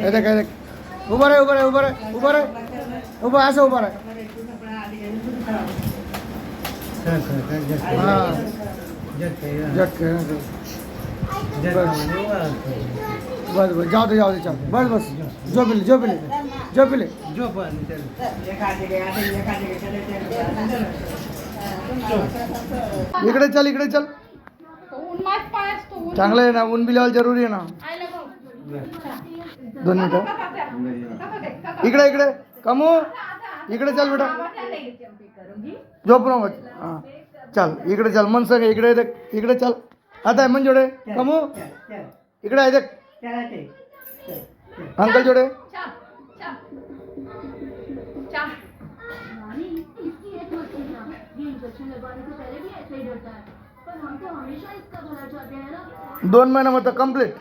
हे देख उभं रे उभं रे उभं रे उभं रे उभं असं उभं रे हां झटके बस बस जाओ दे चल बस बस जो पिले इकडे चल चांगलं आहे ना ऊन बी लावायला जरुरी आहे ना 2 मिनिटं इकडे कमू इकडे चल बेटा झोप ना मत हां चल इकडे चल मन सग इकडे देख इकडे चल आता है मन जोड़े कमू इकडे आहे देख अंकल जोड़े दोन महिना मतलब कंप्लीट